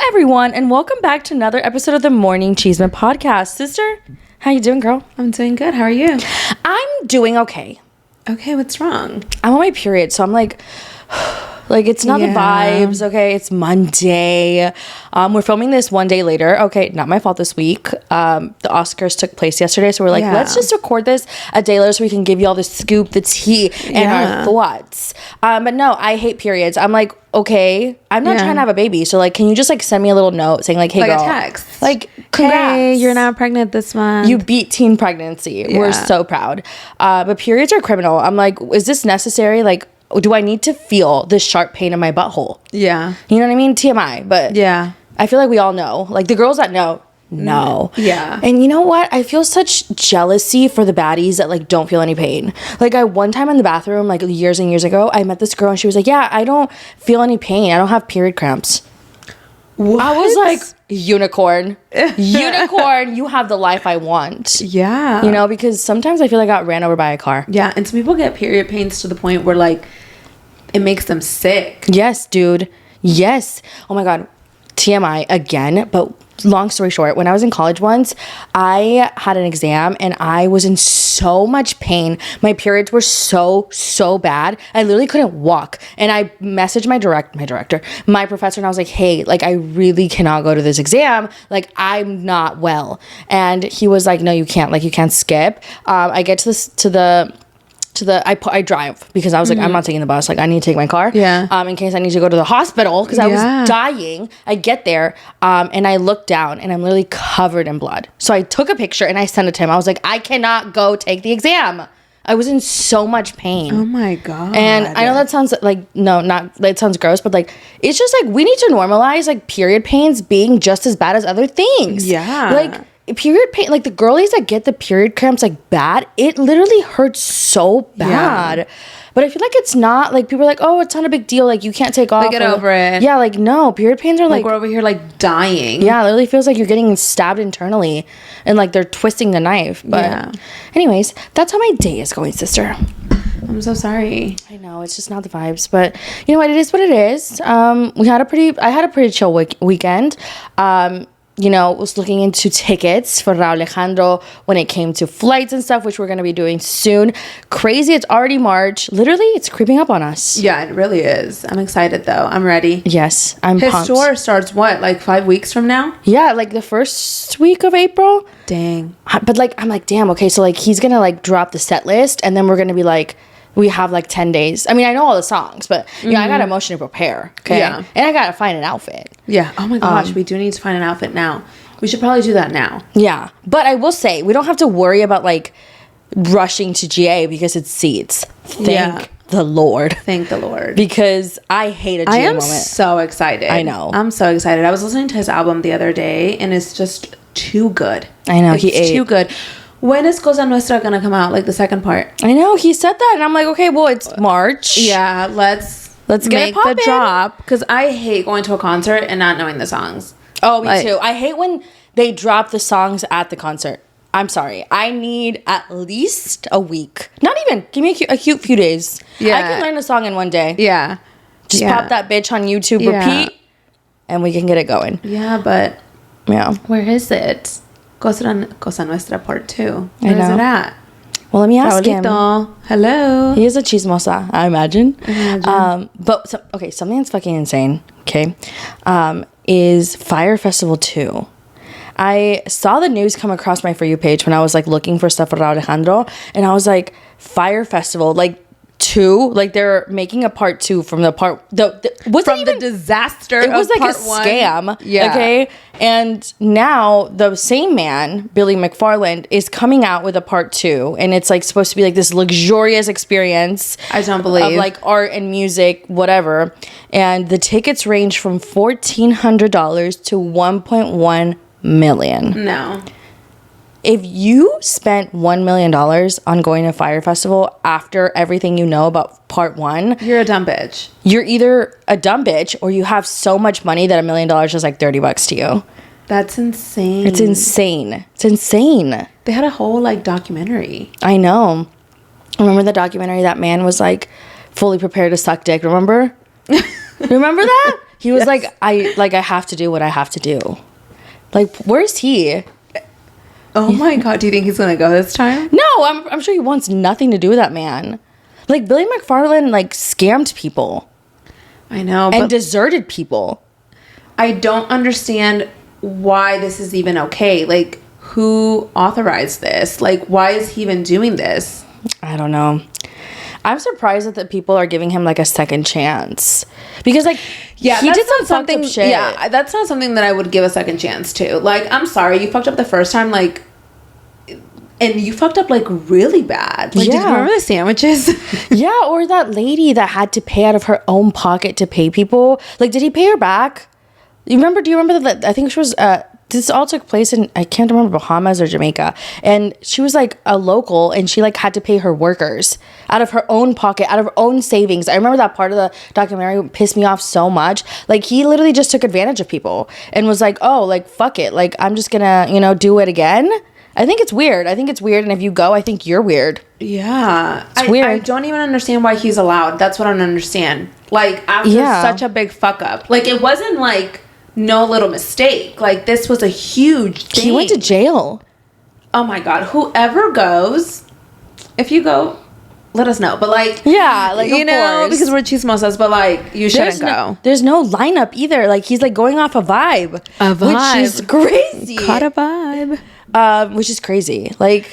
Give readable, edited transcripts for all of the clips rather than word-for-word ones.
everyone, and welcome back to another episode of the Morning Chisme podcast. Sister, how you doing, girl? I'm doing good. How are you? I'm doing okay. Okay, what's wrong? I'm on my period, so I'm like it's not the vibes. Okay, it's Monday. We're filming this one day later. Okay, not my fault this week. The Oscars took place yesterday, so we're like, let's just record this a day later so we can give you all the scoop, the tea, and our thoughts. But no, I hate periods. I'm like, okay, I'm not trying to have a baby, so like, can you just like send me a little note saying like, hey, like girl, a text, like, congrats, hey, you're not pregnant this month. You beat teen pregnancy. We're so proud. But periods are criminal. I'm like, is this necessary? Like, do I need to feel this sharp pain in my butthole? Yeah. You know what I mean? TMI. But yeah, I feel like we all know. Like the girls that know. Yeah. And you know what? I feel such jealousy for the baddies that like don't feel any pain. Like I one time in the bathroom, like years and years ago, I met this girl and she was like, yeah, I don't feel any pain. I don't have period cramps. What? I was like, unicorn. Unicorn, you have the life I want. Yeah. You know, because sometimes I feel like I got ran over by a car. Yeah, and some people get period pains to the point where like it makes them sick. Yes, dude. Yes. Oh my God. TMI again, but long story short, when I was in college once, I had an exam and I was in so much pain. My periods were so bad. I literally couldn't walk. And I messaged my professor, and I was like, hey, like I really cannot go to this exam. Like I'm not well. And he was like, no, you can't. Like you can't skip. I get I drive because I was like, I'm not taking the bus. Like I need to take my car. Yeah. In case I need to go to the hospital because I was dying. I get there and I look down and I'm literally covered in blood. So I took a picture and I sent it to him. I was like, I cannot go take the exam. I was in so much pain. Oh my God. And I know that sounds like, that sounds gross, but like, it's just like, we need to normalize like period pains being just as bad as other things. Yeah. Like, period pain, like the girlies that get the period cramps like bad, it literally hurts so bad. Yeah. But I feel like it's not like people are like, oh, it's not a big deal, like you can't take off, like get over it. Yeah, like no, period pains are like we're over here like dying. Yeah, it literally feels like you're getting stabbed internally and like they're twisting the knife. But anyways, that's how my day is going, sister. I'm so sorry. I know, it's just not the vibes, but you know what, it is what it is. I had a pretty chill weekend. You know, was looking into tickets for Raul Alejandro when it came to flights and stuff, which we're going to be doing soon. Crazy. It's already March. Literally, it's creeping up on us. Yeah, it really is. I'm excited, though. I'm ready. Yes, I'm pumped. His tour starts, what, like 5 weeks from now? Yeah, like the first week of April. Dang. But, like, I'm like, damn, okay, so, like, he's going to, like, drop the set list, and then we're going to be, like, we have like 10 days. I mean, I know all the songs, but you know, I got emotionally prepare. Okay. Yeah. And I got to find an outfit. Yeah. Oh my gosh. We do need to find an outfit now. We should probably do that now. Yeah. But I will say, we don't have to worry about like rushing to GA because it's seats. Thank the Lord. Thank the Lord. Because I hate a GA moment. I am so excited. I know. I'm so excited. I was listening to his album the other day and it's just too good. I know. It's too good. When is Cosa Nuestra gonna come out? Like the second part? I know, he said that, and I'm like, okay, well, it's March. Yeah, let's make the drop. Because I hate going to a concert and not knowing the songs. Oh, me too. I hate when they drop the songs at the concert. I'm sorry. I need at least a week. Not even. Give me a cute few days. Yeah. I can learn a song in one day. Yeah. Just pop that bitch on YouTube, repeat, and we can get it going. Yeah, but where is it? Cosa Nuestra Part 2. Where is it at? Well, let me ask him. Hello. He is a chismosa, I imagine. But something that's fucking insane, okay, is Fire Festival 2. I saw the news come across my For You page when I was like looking for stuff for Raul Alejandro, and I was like, Fire Festival, like 2, like they're making a part 2 from the disaster. It was like a scam. Yeah. Okay. And now the same man, Billy McFarland, is coming out with a part 2, and it's like supposed to be like this luxurious experience. I don't believe of like art and music, whatever. And the tickets range from $1,400 to $1.1 million. No. If you spent $1 million on going to Fire Festival after everything you know about part 1, you're a dumb bitch. You're either a dumb bitch or you have so much money that $1 million is like $30 to you. That's insane. It's insane. It's insane. They had a whole like documentary. I know. Remember the documentary? That man was like fully prepared to suck dick. Remember? Remember that? He was like, I have to do what I have to do. Like, where's he? Oh my God. Do you think he's going to go this time? No, I'm sure he wants nothing to do with that man. Like, Billy McFarland, like, scammed people. I know. And deserted people. I don't understand why this is even okay. Like, who authorized this? Like, why is he even doing this? I don't know. I'm surprised that the people are giving him like a second chance because like he did some fucked up shit. Yeah, that's not something that I would give a second chance to. Like, I'm sorry, you fucked up the first time, like, and you fucked up like really bad. Like, did you remember the sandwiches? Yeah, or that lady that had to pay out of her own pocket to pay people. Like, did he pay her back? Do you remember that? I think she was. This all took place in, I can't remember, Bahamas or Jamaica. And she was like a local and she like had to pay her workers out of her own pocket, out of her own savings. I remember that part of the documentary pissed me off so much. Like, he literally just took advantage of people and was like, oh, like, fuck it. Like, I'm just gonna, do it again. I think it's weird. And if you go, I think you're weird. Yeah. It's weird. I don't even understand why he's allowed. That's what I don't understand. Like, after such a big fuck up. Like, it wasn't like no little mistake. Like, this was a huge thing. He went to jail. Oh my God. Whoever goes, if you go, let us know. But like, yeah, like, of course. because we're chismosas, but like, you shouldn't go. There's no lineup either. Like, he's like going off a vibe. Which is crazy. Caught a vibe. Which is crazy. Like,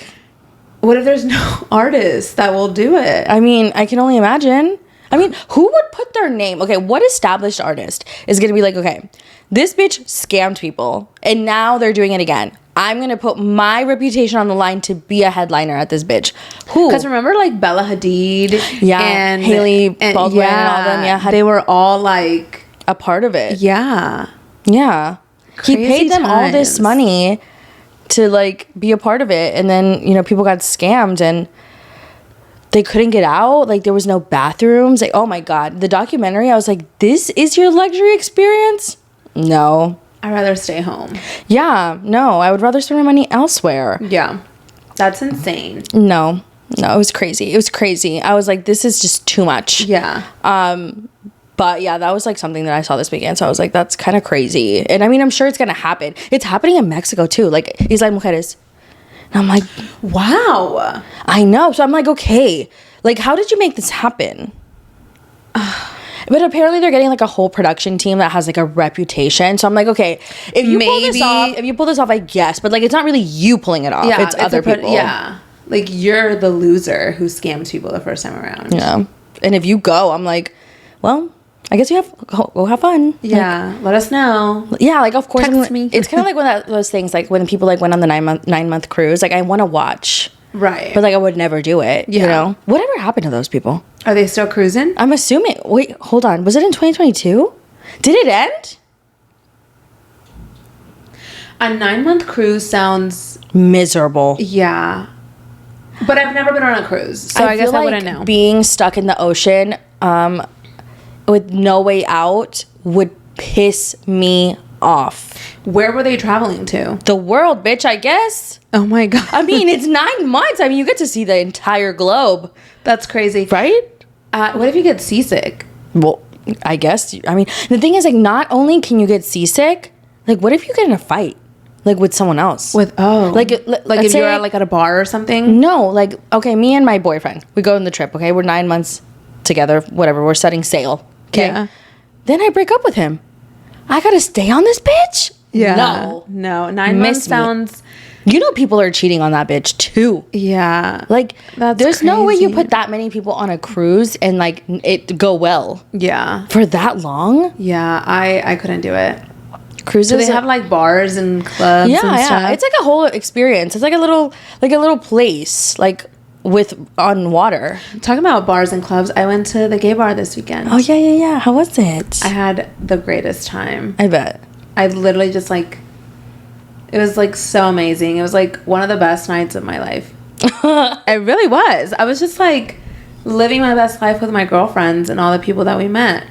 what if there's no artist that will do it? I mean, I can only imagine. I mean, who would put their name? Okay, what established artist is going to be like, okay, this bitch scammed people and now they're doing it again. I'm going to put my reputation on the line to be a headliner at this bitch. Who? Because remember, like, Bella Hadid and Haley Baldwin and all them? Yeah, they were all like a part of it. Yeah. Yeah. Crazy he paid them times. all this money to like be a part of it. And then, people got scammed and they couldn't get out. Like, there was no bathrooms. Like, oh my God. The documentary, I was like, this is your luxury experience? No. I'd rather stay home. Yeah. No, I would rather spend my money elsewhere. Yeah. That's insane. No, it was crazy. I was like, this is just too much. Yeah. But yeah, that was like something that I saw this weekend. So I was like, that's kind of crazy. And I mean, I'm sure it's going to happen. It's happening in Mexico too. Like, Isla Mujeres. And I'm like, wow. I know. So I'm like, okay, like, how did you make this happen? But apparently they're getting like a whole production team that has like a reputation. So I'm like, okay, if you pull this off, I guess. But like, it's not really you pulling it off. Yeah, it's other people. Yeah. Like, you're the loser who scams people the first time around. Yeah. And if you go, I'm like, well, I guess go have fun. Yeah. Like, let us know. Yeah. Like, of course. Text me. It's kind of like those things, like when people like went on the 9-month cruise, like I want to watch. Right. But like, I would never do it. Yeah. Whatever happened to those people? Are they still cruising? I'm assuming. Wait, hold on. Was it in 2022? Did it end? A 9-month cruise sounds miserable. Yeah. But I've never been on a cruise, so I guess I wouldn't know. Being stuck in the ocean with no way out would piss me off. Where were they traveling to? The world, bitch, I guess. Oh my God. I mean, it's 9 months. I mean, you get to see the entire globe. That's crazy. Right? What if you get seasick? Well, I guess. I mean, the thing is, like, not only can you get seasick, like, what if you get in a fight? Like, with someone else? Like if you're at a bar or something? No, like, okay, me and my boyfriend, we go on the trip, okay? We're 9 months together, whatever. We're setting sail, okay? Yeah. Then I break up with him. I gotta stay on this bitch? Yeah. No. 9 months sounds... people are cheating on that bitch too. Yeah. Like, there's no way you put that many people on a cruise and like it go well. Yeah. For that long? Yeah, I couldn't do it. Cruises. So they have like bars and clubs and stuff? Yeah. It's like a whole experience. It's like a little place like on water. Talking about bars and clubs, I went to the gay bar this weekend. Oh yeah. How was it? I had the greatest time. I bet. I literally just like... It was like so amazing. It was like one of the best nights of my life. It really was. I was just like living my best life with my girlfriends and all the people that we met.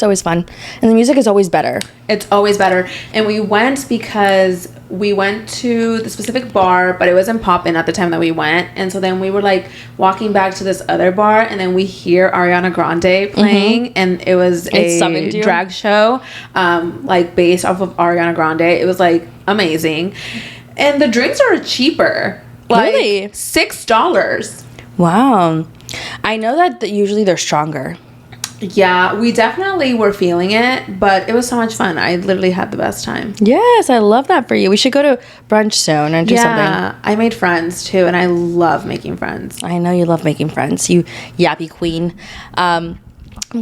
It's always fun. And the music is always better. It's always better. And we went because we went to the specific bar, but it wasn't poppin' at the time that we went. And so then we were like walking back to this other bar, and then we hear Ariana Grande playing, and it was a drag show, like based off of Ariana Grande. It was like amazing. And the drinks are cheaper. Like really? $6. Wow. I know that usually they're stronger. Yeah, we definitely were feeling it, but it was so much fun. I literally had the best time. Yes, I love that for you. We should go to brunch soon and do something. Yeah, I made friends too, and I love making friends. I know you love making friends, you yappy queen. I'm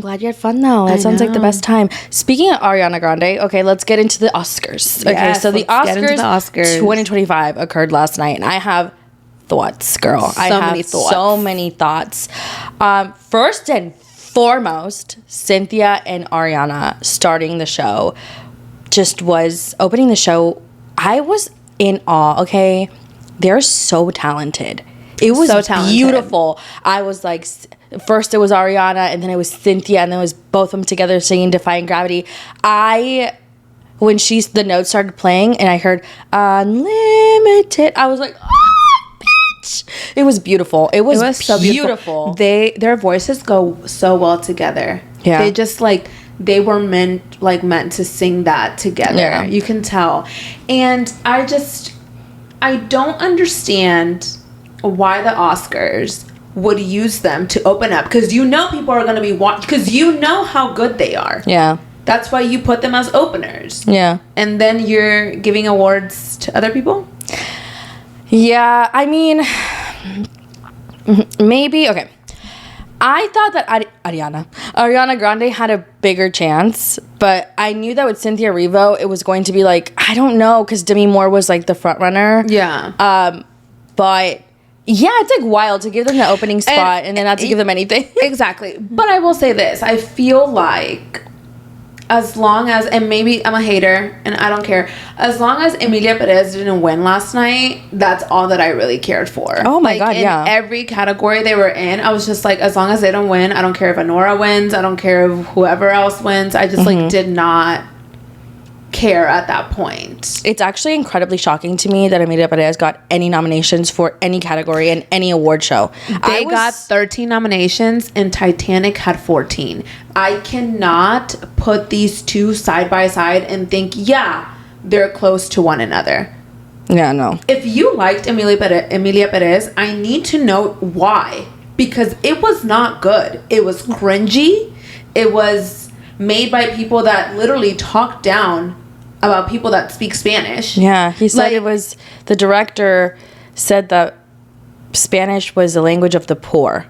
glad you had fun though. That sounds like the best time. Speaking of Ariana Grande, okay, let's get into the Oscars. Okay, yes, so the Oscars 2025 occurred last night, and I have thoughts, girl. I have so many thoughts. First and foremost, Cynthia and Ariana starting the show just was opening the show. I was in awe, okay? They're so talented. It was so beautiful. I was like, first it was Ariana, and then it was Cynthia, and then it was both of them together singing Defying Gravity. When the notes started playing and I heard Unlimited, I was like, it was beautiful. It was so beautiful. Their voices go so well together. Yeah. They just like they were meant to sing that together. Yeah. You can tell. And I don't understand why the Oscars would use them to open up, because you know people are going to be watching, because you know how good they are. Yeah. That's why you put them as openers. Yeah. And then you're giving awards to other people? Yeah, I mean, maybe, okay. I thought that Ariana Grande had a bigger chance, but I knew that with Cynthia Erivo, it was going to be like, I don't know, because Demi Moore was like the front runner. Yeah. But yeah, it's like wild to give them the opening spot and then not to give them anything. Exactly. But I will say this, I feel like as long as, and maybe I'm a hater and I don't care, as long as Emilia Perez didn't win last night, that's all that I really cared for. Oh my God, yeah. In every category they were in, I was just like, as long as they don't win, I don't care if Anora wins, I don't care if whoever else wins. I just like did not care at that point. It's actually incredibly shocking to me that Emilia Perez got any nominations for any category in any award show. They got 13 nominations and Titanic had 14. I cannot put these two side by side and think, yeah, they're close to one another. Yeah, no. If you liked Emilia Perez, I need to know why. Because it was not good. It was cringy. It was made by people that literally talk down about people that speak Spanish. Yeah, he said it was, the director said that Spanish was the language of the poor.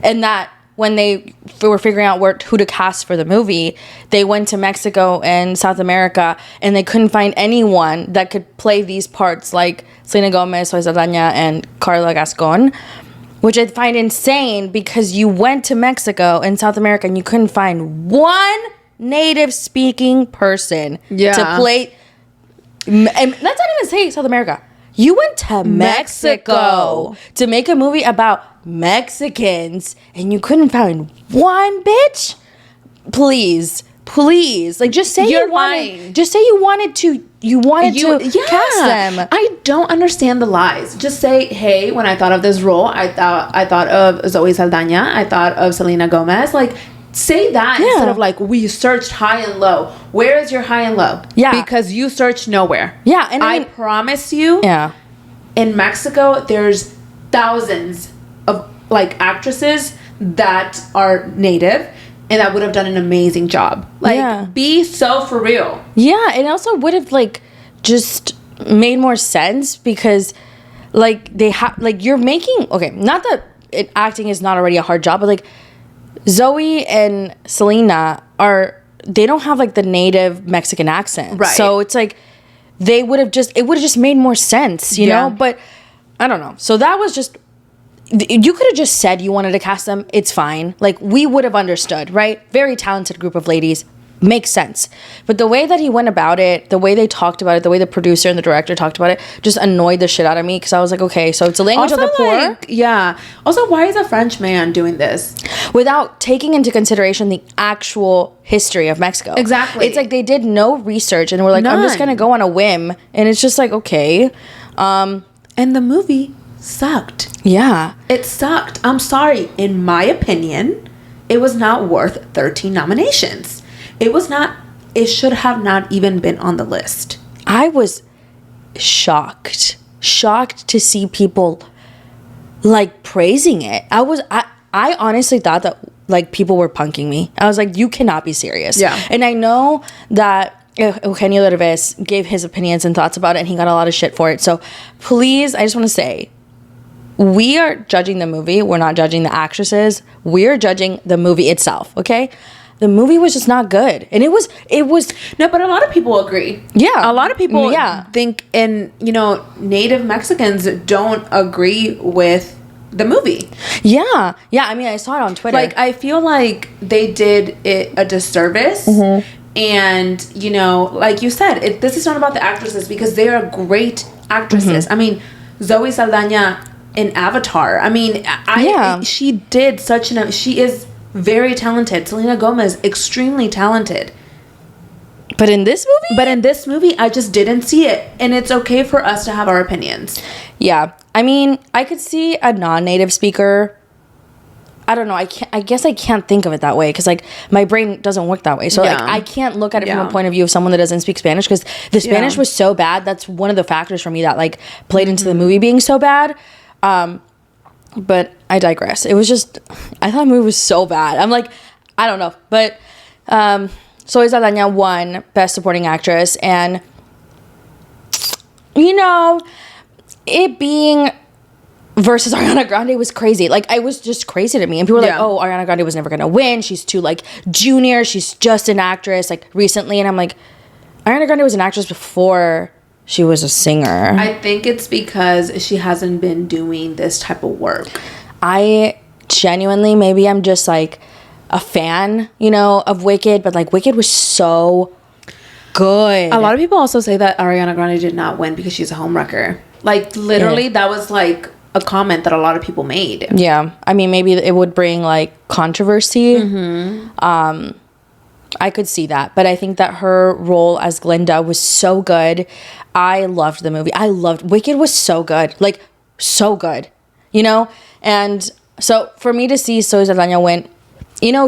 And that when they were figuring out who to cast for the movie, they went to Mexico and South America, and they couldn't find anyone that could play these parts like Selena Gomez, Zoe Saldana, and Carla Gascon, which I find insane because you went to Mexico and South America and you couldn't find one native speaking person to play. And let's not even say South America. You went to Mexico to make a movie about Mexicans and you couldn't find one bitch? Please. Like, just say you wanted to cast them. I don't understand the lies. Just say, hey, when I thought of this role, I thought of Zoe Saldana, I thought of Selena Gomez. Like, say that instead of like, we searched high and low. Where is your high and low? Yeah. Because you searched nowhere. Yeah. And I promise you, in Mexico, there's thousands of like actresses that are native and that would have done an amazing job. Like, be so for real. Yeah, and also would have like just made more sense because like they have like you're making not that acting is not already a hard job, but like Zoe and Selena they don't have like the native Mexican accent. Right. So it's like it would have just made more sense, you know? But I don't know. So that was just, you could have just said you wanted to cast them. It's fine. Like, we would have understood, right? Very talented group of ladies. makes sense. But the way that he went about it, the way they talked about it, the way the producer and the director talked about it, just annoyed the shit out of me, because I was like, okay, so it's a language Also, of the poor. like, yeah. Also, why is a French man doing this? Without taking into consideration the actual history of Mexico. Exactly. It's like they did no research and were like, I'm just None. going to go on a whim. And it's just like, okay. And the movie sucked. Yeah. It sucked. I'm sorry. In my opinion, it was not worth 13 nominations. It should have not even been on the list. I was shocked to see people like praising it. I honestly thought that like people were punking me. I was like, you cannot be serious. Yeah. And I know that Eugenio Derbez gave his opinions and thoughts about it, and he got a lot of shit for it. So please, I just want to say, we are judging the movie. We're not judging the actresses. We're judging the movie itself, okay? The movie was just not good. And it was No, but a lot of people agree. Yeah. A lot of people Yeah. think, and, Native Mexicans don't agree with the movie. Yeah. Yeah, I mean, I saw it on Twitter. Like, I feel like they did it a disservice. Mm-hmm. And, like you said, this is not about the actresses, because they are great actresses. Mm-hmm. I mean, Zoe Saldana in Avatar. I mean, she did she is very talented. Selena Gomez, extremely talented. But in this movie? I just didn't see it. And it's okay for us to have our opinions. Yeah. I mean, I could see a non-native speaker. I don't know. I guess I can't think of it that way, because like my brain doesn't work that way. So like I can't look at it from a point of view of someone that doesn't speak Spanish, because the Spanish was so bad. That's one of the factors for me that like played into the movie being so bad. But I digress. It was just, I thought the movie was so bad. I'm like, I don't know. But Zoe Saldana won Best Supporting Actress, and it being versus Ariana Grande was crazy. Like, it was just crazy to me. And people were like, oh, Ariana Grande was never going to win. She's too, like, junior. She's just an actress, like, recently. And I'm like, Ariana Grande was an actress before she was a singer. I think it's because she hasn't been doing this type of work. I genuinely, maybe I'm just, like, a fan, of Wicked. But, like, Wicked was so good. A lot of people also say that Ariana Grande did not win because she's a homewrecker. Like, literally, that was, like, a comment that a lot of people made. Yeah. I mean, maybe it would bring, like, controversy. Mm-hmm. I could see that. But I think that her role as Glinda was so good. I loved the movie. Wicked was so good. Like, so good. And so, for me to see Zoe Saldana win,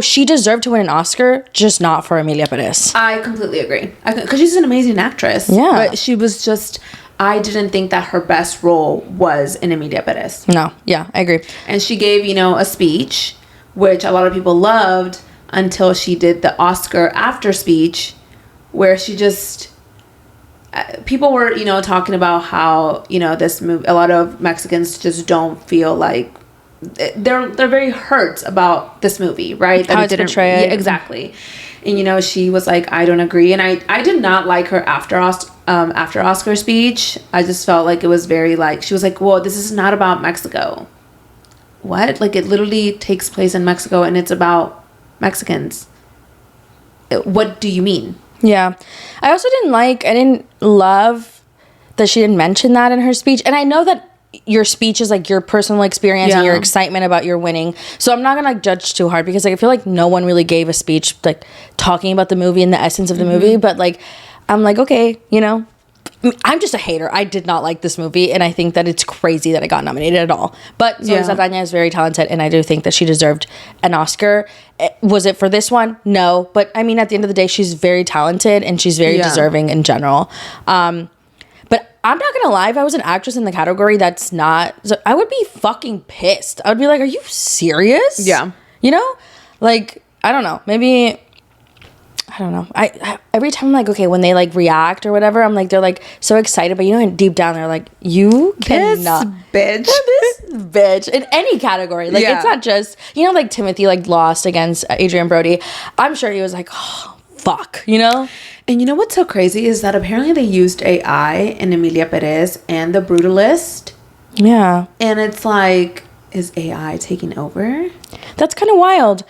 she deserved to win an Oscar, just not for Emilia Perez. I completely agree. Because she's an amazing actress. Yeah. But she was just... I didn't think that her best role was in Emilia Perez. No. Yeah, I agree. And she gave, a speech, which a lot of people loved, until she did the Oscar after speech, where she just... people were, talking about how, this movie... A lot of Mexicans just don't feel like... They're very hurt about this movie, right? How it's portrayed. Yeah, exactly. And, she was like, I don't agree. And I did not like her after Oscar speech. I just felt like it was very like... She was like, well, this is not about Mexico. What? Like, it literally takes place in Mexico, and it's about Mexicans. What do you mean? Yeah. I didn't love that she didn't mention that in her speech. And I know that your speech is like your personal experience and your excitement about your winning. So I'm not gonna like judge too hard, because like I feel like no one really gave a speech like talking about the movie and the essence of the movie. But like I'm like, okay, I'm just a hater. I did not like this movie, and I think that it's crazy that it got nominated at all. But Zoe Saldana is very talented, and I do think that she deserved an Oscar. Was it for this one? No. But I mean, at the end of the day, she's very talented, and she's very deserving in general. But I'm not gonna lie, if I was an actress in the category that's not... I would be fucking pissed. I would be like, are you serious? Yeah. Like, I don't know. Maybe... I don't know. I every time I'm like, okay, when they like react or whatever, I'm like, they're like so excited, but deep down they're like, you cannot, bitch. This bitch in any category. Like it's not just like Timothy like lost against Adrian Brody. I'm sure he was like, oh fuck, And you know what's so crazy is that apparently they used AI in Emilia Perez and The Brutalist. Yeah. And it's like, is AI taking over? That's kind of wild.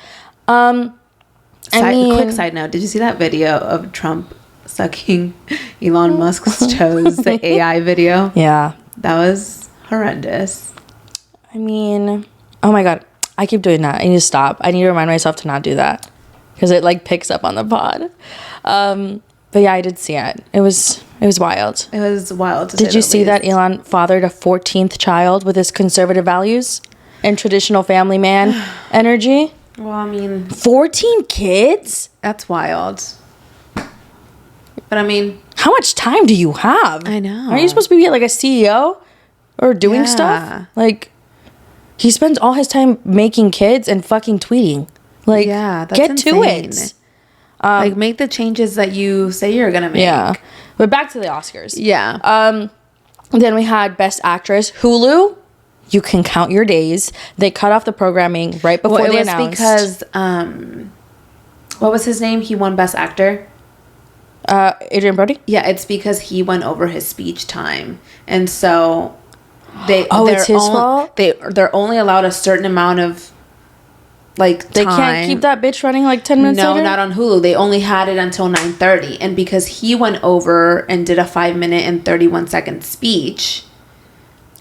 Quick side note. Did you see that video of Trump sucking Elon Musk's toes, the AI video? Yeah. That was horrendous. I mean, oh my God. I keep doing that. I need to stop. I need to remind myself to not do that. Because it like picks up on the pod. But yeah, I did see it. It was wild. It was wild. Did you see that Elon fathered a 14th child with his conservative values and traditional family man energy? Well, I mean, 14 kids? that's wild. But I mean, how much time do you have? I know. Aren't you supposed to be like a CEO or doing stuff? Like, he spends all his time making kids and fucking tweeting. Like, yeah, that's get to it. Like, make the changes that you say you're gonna make. Yeah. But back to the Oscars. Yeah. Then we had Best Actress. Hulu, you can count your days. They cut off the programming right before they announced. Because, what was his name? He won Best Actor. Adrian Brody? Yeah, it's because he went over his speech time. And so it's his fault? They're only allowed a certain amount of like they time. Can't keep that bitch running like 10 minutes later? No, not on Hulu. They only had it until 9:30. And because he went over and did a 5-minute and 31-second speech.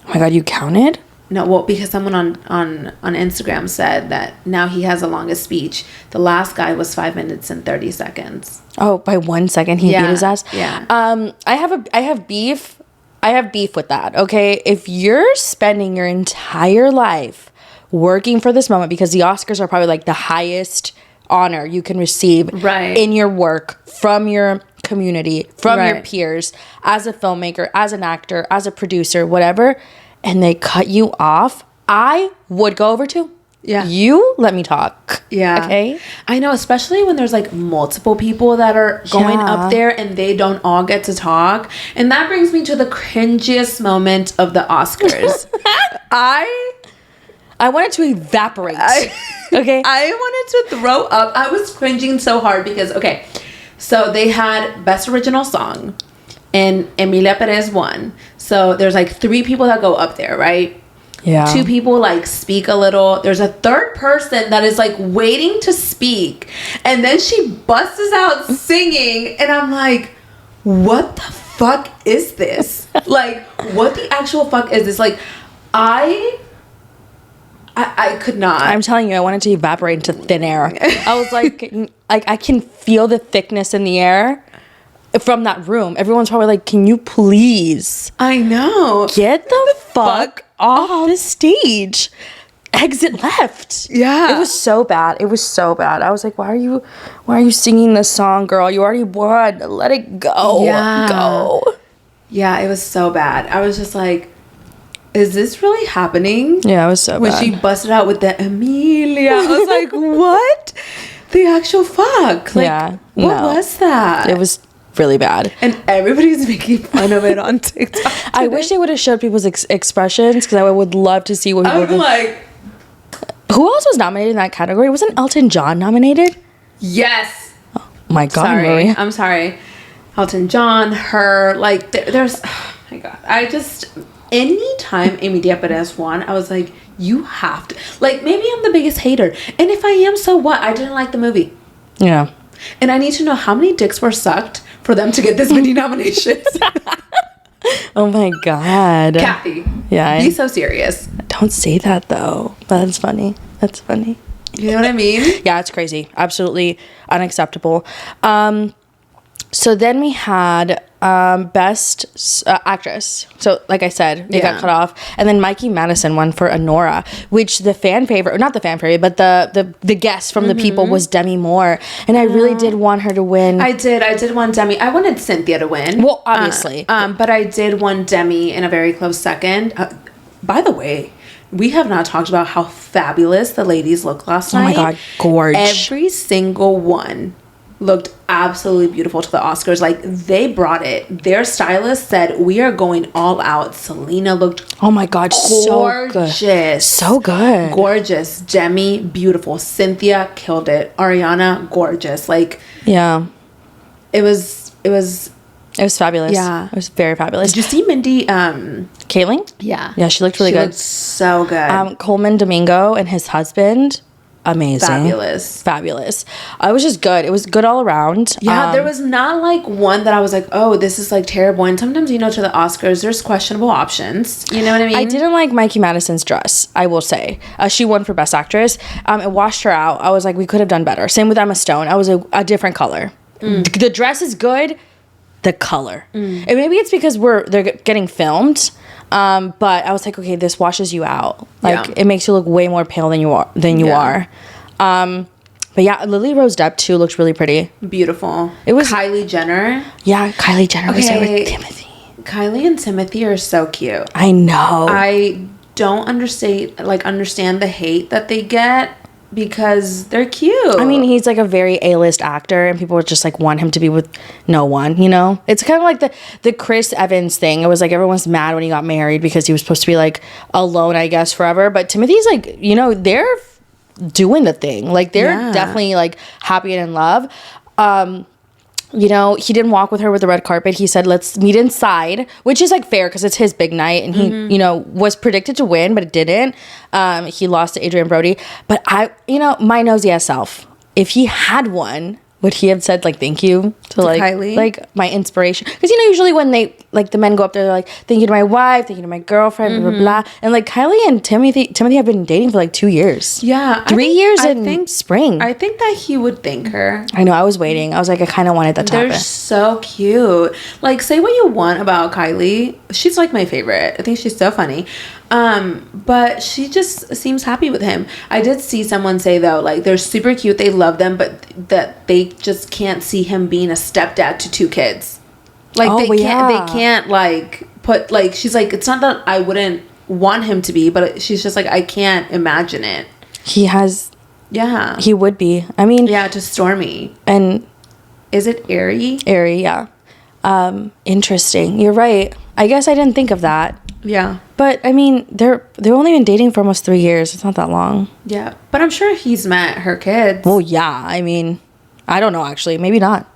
Oh my God, you counted? No, well, because someone on Instagram said that now he has the longest speech. The last guy was 5 minutes and 30 seconds. Oh, by 1 second he beat his ass? Yeah. I have beef. I have beef with that, okay? If you're spending your entire life working for this moment, because the Oscars are probably like the highest honor you can receive in your work, from your community, from your peers, as a filmmaker, as an actor, as a producer, whatever, and they cut you off, I would go over too. Yeah. You let me talk. Yeah. Okay? I know, especially when there's like multiple people that are going up there and they don't all get to talk. And that brings me to the cringiest moment of the Oscars. I wanted to evaporate. Okay? I wanted to throw up. I was cringing so hard because, okay, so they had Best Original Song and Emilia Perez won. So there's like 3 people that go up there, right? Yeah. 2 people like speak a little. There's a third person that is like waiting to speak. And then she busts out singing. And I'm like, what the fuck is this? Like, what the actual fuck is this? Like, I could not. I'm telling you, I wanted to evaporate into thin air. I was like I can feel the thickness in the air from that room. Everyone's probably like, can you please? I know. Get the fuck off the stage. Exit left. Yeah. It was so bad. It was so bad. I was like, why are you singing this song, girl? You already won. Let it go. Yeah. Go. Yeah, it was so bad. I was just like, is this really happening? Yeah, it was so bad. When she busted out with the Emilia, I was like, what? The actual fuck? Like, what was that? It was really bad. And everybody's making fun of it on TikTok today. I wish they would have showed people's expressions, because I would love to see what people I'm like, who else was nominated in that category? Wasn't Elton John nominated? Yes. Oh my God, Maria. I'm sorry. Elton John, her, like, there's, oh my God. Anytime Emilia Perez won, I was like, you have to. Like, maybe I'm the biggest hater. And if I am, so what? I didn't like the movie. Yeah. And I need to know how many dicks were sucked for them to get this many nominations. Oh my God. Kathy. Yeah. Be so serious. Don't say that, though. That's funny. That's funny. You know what I mean? Yeah, it's crazy. Absolutely unacceptable. So then we had Best Actress. So, like I said, they got cut off. And then Mikey Madison won for Anora, which the fan favorite, or not the fan favorite, but the guest from the people was Demi Moore. And I really did want her to win. I did want Demi. I wanted Cynthia to win. Well, obviously. But I did want Demi in a very close second. By the way, we have not talked about how fabulous the ladies looked last night. Oh my God, gorgeous. Every single one looked absolutely beautiful to the Oscars. Like, they brought it. Their stylist said, we are going all out. Selena looked oh my God, gorgeous. So good. So good. Gorgeous. Demi, beautiful. Cynthia killed it. Ariana, gorgeous. Like, yeah. It was fabulous. Yeah. It was very fabulous. Did you see Mindy? Kayling? Yeah. Yeah, she looked really she good. Looked so good. Coleman Domingo and his husband. amazing. Fabulous. It was just good. It was good all around. Yeah, there was not like one that I was like, oh, this is like terrible. And sometimes, to the Oscars, there's questionable options. You know what I mean? I didn't like Mikey Madison's dress, I will say. She won for Best Actress. It washed her out. I was like, we could have done better. Same with Emma Stone. I was a different color. The dress is good. The color. And maybe it's because they're getting filmed. But I was like, okay, this washes you out. Like, it makes you look way more pale than you are. But yeah, Lily Rose Depp too looked really pretty. Beautiful. It was Kylie Jenner. Yeah, Kylie Jenner was there with Timothy. Kylie and Timothy are so cute. I know. I don't understand the hate that they get because they're cute. I mean, he's like a very A-list actor, and people would just like want him to be with no one. It's kind of like the Chris Evans thing. It was like everyone's mad when he got married because he was supposed to be like alone, I guess, forever. But Timothy's like, they're doing the thing. Like they're definitely like happy and in love. He didn't walk with her with the red carpet. He said, let's meet inside, which is like fair because it's his big night. And he, was predicted to win, but it didn't. He lost to Adrian Brody. But my nosy ass self, if he had won, would he have said like thank you to like Kylie? Like my inspiration? Because usually when they like the men go up there, they're like thank you to my wife, thank you to my girlfriend, blah blah blah. And like Kylie and Timothy have been dating for like 2 years. Yeah, 3 years in spring. I think that he would thank her. I know. I was waiting. I was like, I kind of wanted that to happen. They're so cute. Like, say what you want about Kylie, she's like my favorite. I think she's so funny. But she just seems happy with him. I did see someone say though, like they're super cute, they love them, but that they just can't see him being a stepdad to 2 kids. Like they can't like put like, she's like, it's not that I wouldn't want him to be, but she's just like, I can't imagine it. He would be. I mean, to Stormy. And is it Aerie? Aerie, yeah. Interesting. You're right. I guess I didn't think of that. Yeah. But I mean, they've only been dating for almost 3 years. It's not that long. Yeah. But I'm sure he's met her kids. Well, yeah. I mean, I don't know actually. Maybe not.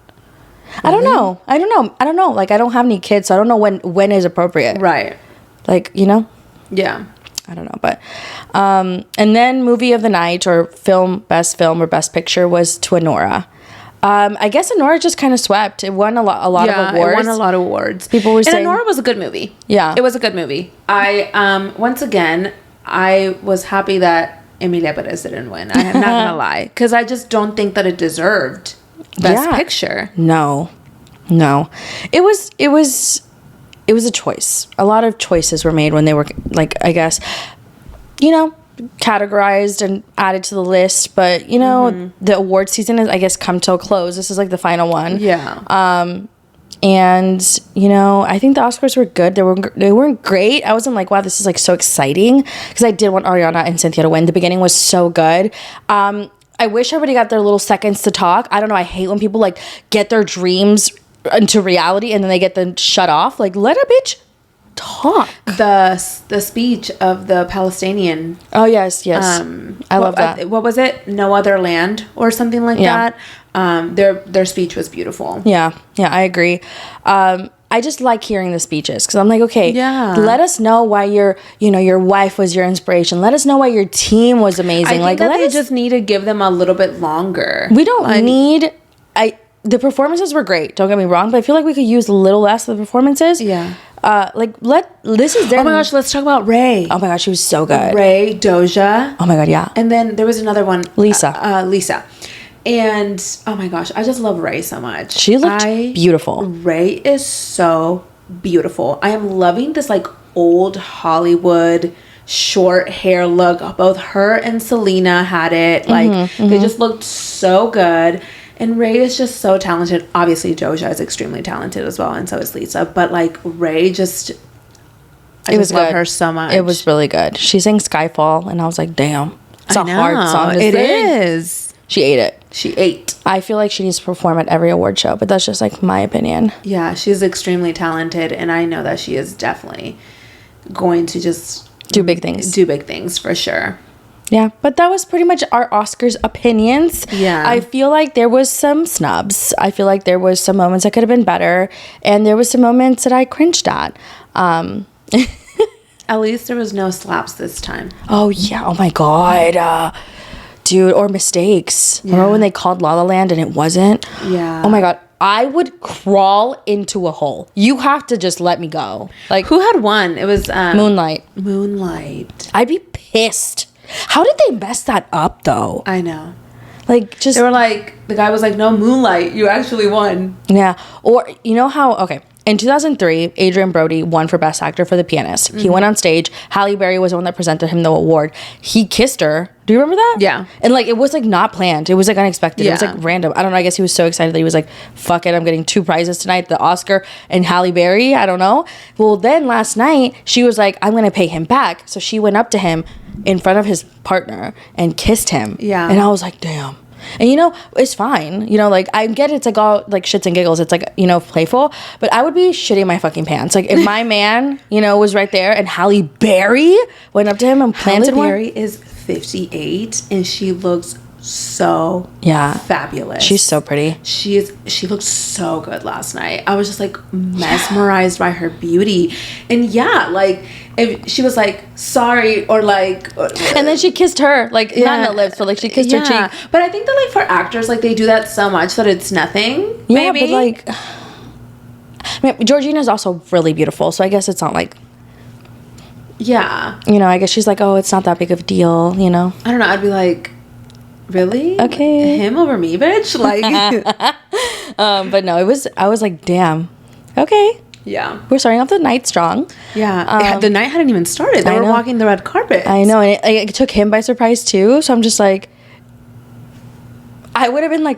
I don't know. Like I don't have any kids, so I don't know when is appropriate. Right. Like, Yeah. I don't know, but and then movie of the night or best film or best picture was to Anora. I guess Anora just kind of swept. It won a lot of awards. It won a lot of awards. People were saying Anora was a good movie. Yeah. It was a good movie. I once again I was happy that Emilia Perez didn't win. I'm not gonna lie, because I just don't think that it deserved best picture. No. It was a choice. A lot of choices were made when they were like, I guess, categorized and added to the list, but the award season is, I guess, come to a close. This is like the final one. And I think the Oscars were good. They weren't great. I wasn't like, wow, this is like so exciting, because I did want Ariana and Cynthia to win. The beginning was so good. I wish everybody got their little seconds to talk. I don't know, I hate when people like get their dreams into reality and then they get them shut off. Like, let a bitch talk. The speech of the Palestinian. Oh yes. I love that. What was it? No Other Land or something like that. Their speech was beautiful. Yeah, I agree. I just like hearing the speeches because I'm like, okay, let us know why your wife was your inspiration. Let us know why your team was amazing. I think that they just need to give them a little bit longer. We don't need. The performances were great. Don't get me wrong, but I feel like we could use a little less of the performances. Yeah. This is their. Oh my gosh, let's talk about Ray. Oh my gosh, she was so good. Ray, Doja. Oh my god, yeah. And then there was another one, Lisa. Lisa. And oh my gosh, I just love Ray so much. She looked beautiful. Ray is so beautiful. I am loving this like old Hollywood short hair look. Both her and Selena had it. Like they just looked so good. And Ray is just so talented. Obviously, Doja is extremely talented as well, and so is Lisa. But like Ray, I just love her so much. It was really good. She sang Skyfall, and I was like, damn, it's a hard song to sing. It is. She ate it. She ate. I feel like she needs to perform at every award show, but that's just like my opinion. Yeah, she's extremely talented, and I know that she is definitely going to just do big things. Do big things for sure. Yeah, but that was pretty much our Oscars opinions. Yeah. I feel like there was some snubs. I feel like there was some moments that could have been better, and there was some moments that I cringed at. At least there was no slaps this time. Oh, yeah. Oh, my God. dude, or Mistakes. Remember when they called La La Land and it wasn't? Yeah. Oh my God. I would crawl into a hole. You have to just let me go. Like, who had won? It was Moonlight. I'd be pissed. How did they mess that up though? I know. Like, just... They were like, the guy was like, no, Moonlight, you actually won. Yeah. Or, you know how... Okay. In 2003, Adrian Brody won for Best Actor for The Pianist. He went on stage. Halle Berry was the one that presented him the award. He kissed her. Do you remember that? Yeah. And, like, it was, like, not planned. It was, like, unexpected. Yeah. It was, like, random. I don't know. I guess he was so excited that he was like, fuck it. I'm getting 2 prizes tonight. The Oscar and Halle Berry. I don't know. Well, then last night, she was like, I'm going to pay him back. So she went up to him in front of his partner and kissed him. Yeah. And I was like, damn. And, you know, it's fine. You know, like, I get it. It's, like, all, like, shits and giggles. It's, like, you know, playful. But I would be shitting my fucking pants. Like, if my man, you know, was right there and Halle Berry went up to him and planted one. Halle Berry is 58, and she looks so fabulous. She's so pretty. She looked so good last night. I was just, like, mesmerized by her beauty. And, yeah, like... If she was like sorry or like and then she kissed her like not in the lips but like she kissed her cheek. But I think that like for actors like they do that so much that it's nothing. Yeah, maybe. but like I mean, Georgina's also really beautiful, so I guess it's not like you know, I guess she's like, oh, it's not that big of a deal, you know. I don't know, I'd be like, really? Okay. Him over me, bitch? Like but no, I was like, damn. Okay. Yeah. We're starting off the night strong. Yeah. The night hadn't even started. They were walking the red carpet. I know. And it took him by surprise, too. So I'm just like... I would have been like...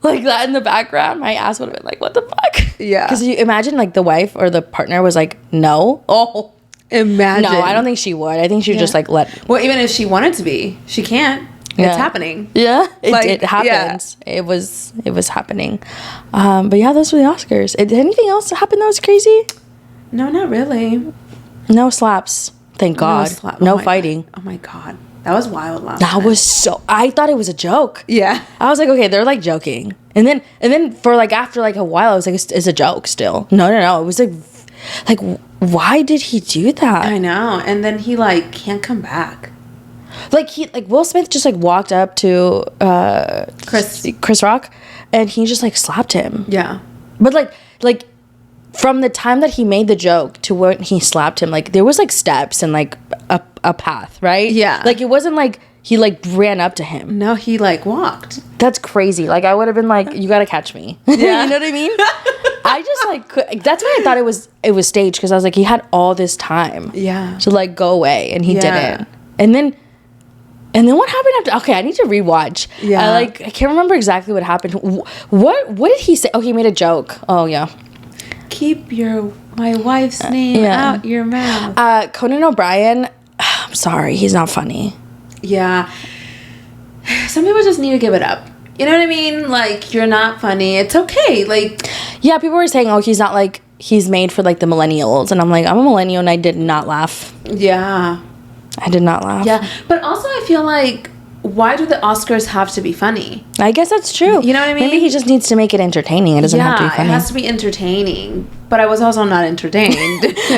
like that in the background. My ass would have been like, what the fuck? Yeah. Because you imagine, like, the wife or the partner was like, no. Oh. Imagine. No, I don't think she would. I think she would just, like, let... Well, even if she wanted to be, she can't. Yeah. It's happening. Yeah, like, it happens. Yeah. It was happening. But yeah, those were the Oscars. Did anything else happen that was crazy? No, not really. No slaps. Thank God. No fighting. God. Oh my God. That was wild last night. That was so... I thought it was a joke. Yeah. I was like, okay, they're like joking. And then for like after like a while, I was like, it's a joke still. No. It was like why did he do that? I know. And then he like can't come back. Like Will Smith just like walked up to Chris Rock and he just like slapped him. Yeah. But like from the time that he made the joke to when he slapped him, like there was like steps and like a path, right? Yeah. Like it wasn't like he like ran up to him. No, he like walked. That's crazy. Like I would have been like, you gotta catch me. Yeah. You know what I mean? I just like that's why I thought it was staged, because I was like, he had all this time. Yeah. To like go away and he didn't. And then what happened after? Okay, I need to rewatch. Yeah. I can't remember exactly what happened. What did he say? Oh, he made a joke. Oh, yeah. Keep my wife's name out your mouth. Conan O'Brien, I'm sorry, he's not funny. Yeah. Some people just need to give it up. You know what I mean? Like, you're not funny. It's okay. Like, yeah, people were saying, oh, he's not like, he's made for like the millennials. And I'm like, I'm a millennial and I did not laugh. Yeah. I did not laugh. Yeah, but also I feel like, why do the Oscars have to be funny? I guess that's true. You know what I mean? Maybe he just needs to make it entertaining. It doesn't have to be funny. It has to be entertaining. But I was also not entertained.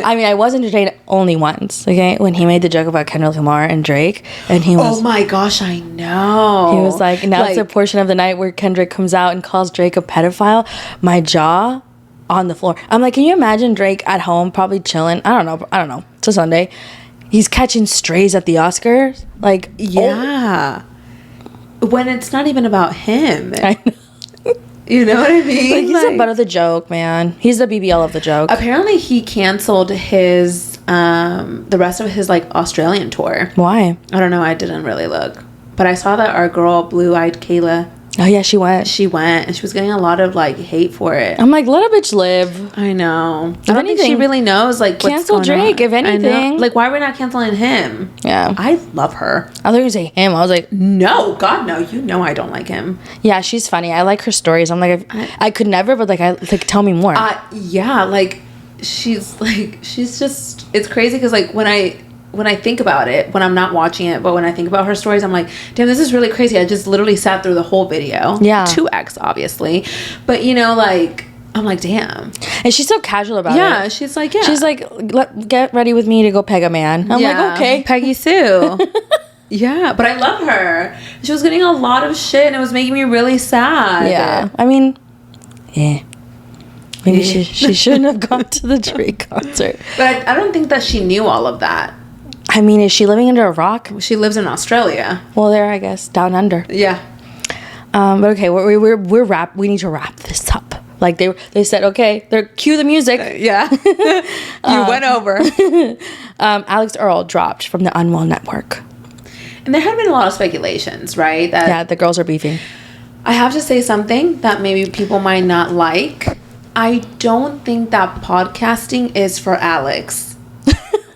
I mean, I was entertained only once, okay? When he made the joke about Kendrick Lamar and Drake. And he was... Oh my gosh, I know. He was like, now it's a portion of the night where Kendrick comes out and calls Drake a pedophile. My jaw on the floor. I'm like, can you imagine Drake at home probably chilling? I don't know. It's a Sunday. He's catching strays at the Oscars. Like, yeah. When it's not even about him. I know. You know what I mean? Like, he's the butt of the joke, man. He's the BBL of the joke. Apparently, he canceled his, the rest of his, like, Australian tour. Why? I don't know. I didn't really look. But I saw that our girl, Blue-Eyed Kayla. Oh, yeah, she went. She went, and she was getting a lot of, like, hate for it. I'm like, let a bitch live. I know. I don't think she really knows, like, what's going Drake, on. if anything. Like, why are we not canceling him? Yeah. I love her. I thought you were going to say him. I was like... No, God, no. You know I don't like him. Yeah, she's funny. I like her stories. I'm like, I could never, but, like, tell me more. Yeah, like, she's just... It's crazy, because, like, when I think about it, when I'm not watching it, but when I think about her stories, I'm like, damn, this is really crazy. I just literally sat through the whole video. Yeah. 2x, obviously. But, you know, like, I'm like, damn. And she's so casual about it. Yeah, she's like, She's like, get ready with me to go peg a man. I'm like, okay. Peggy Sue. Yeah, but I love her. She was getting a lot of shit, and it was making me really sad. Yeah. I mean, yeah. Maybe she shouldn't have gone to the Drake concert. But I don't think that she knew all of that. I mean, is she living under a rock? She lives in Australia. Well, there, I guess, down under. Yeah. But okay, we need to wrap this up. Like they said, okay, cue the music. Yeah. You went over. Alex Earl dropped from the Unwell Network. And there had been a lot of speculations, right? That the girls are beefing. I have to say something that maybe people might not like. I don't think that podcasting is for Alex.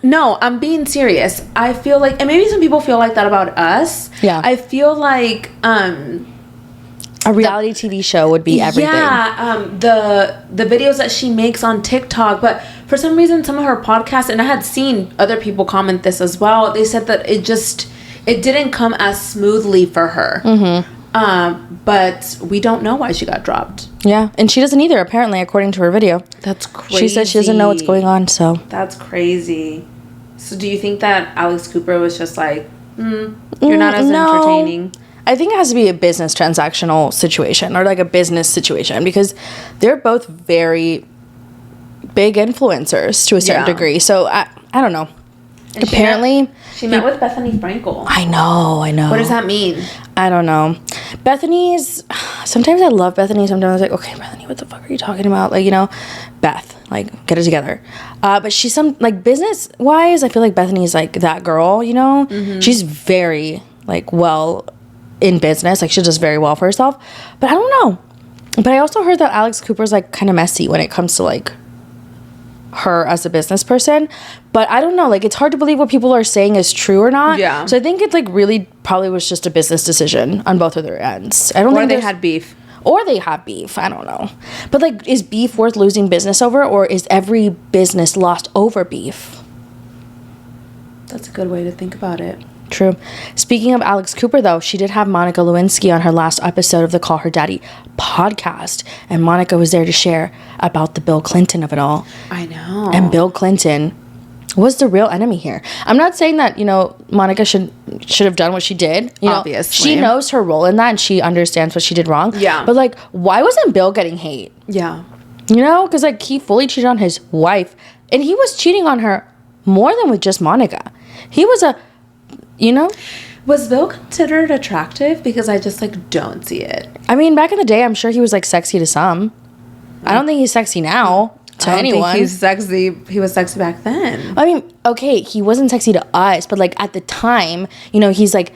No, I'm being serious. I feel like, and maybe some people feel like that about us. Yeah. I feel like a reality TV show would be everything. Yeah, the videos that she makes on TikTok, but for some reason, some of her podcasts, and I had seen other people comment this as well. They said that it didn't come as smoothly for her. Mm-hmm. But we don't know why she got dropped. Yeah, and she doesn't either, apparently, according to her video. That's crazy. She said she doesn't know what's going on, so. That's crazy. So do you think that Alex Cooper was just like, you're not as entertaining? I think it has to be a business transactional situation or like a business situation because they're both very big influencers to a certain degree. So I don't know. And apparently she met with Bethany Frankel. I know. What does that mean? I don't know. Bethany's, sometimes I love Bethany. Sometimes I was like, okay, Bethany, what the fuck are you talking about? Like, Beth, like, get it together. But she's business wise, I feel like Bethany's like that girl, Mm-hmm. She's very like well in business. Like, she does very well for herself. But I don't know. But I also heard that Alex Cooper's like kind of messy when it comes to like her as a business person. But I don't know, like, it's hard to believe what people are saying is true or not. Yeah. So I think it like really probably was just a business decision on both of their ends. I don't think they had beef. Or they have beef. I don't know. But like, is beef worth losing business over, or is every business lost over beef? That's a good way to think about it. True. Speaking of Alex Cooper, though, she did have Monica Lewinsky on her last episode of the Call Her Daddy podcast. And Monica was there to share about the Bill Clinton of it all. I know. And Bill Clinton was the real enemy here. I'm not saying that, Monica should have done what she did. Obviously. She knows her role in that and she understands what she did wrong. Yeah. But like, why wasn't Bill getting hate? Yeah. Because like he fully cheated on his wife. And he was cheating on her more than with just Monica. He was Was Bill considered attractive? Because I just like don't see it. I mean, back in the day, I'm sure he was like sexy to some. I don't think he's sexy now to anyone. I don't think he's sexy. He was sexy back then. I mean, okay, he wasn't sexy to us, but like at the time, he's like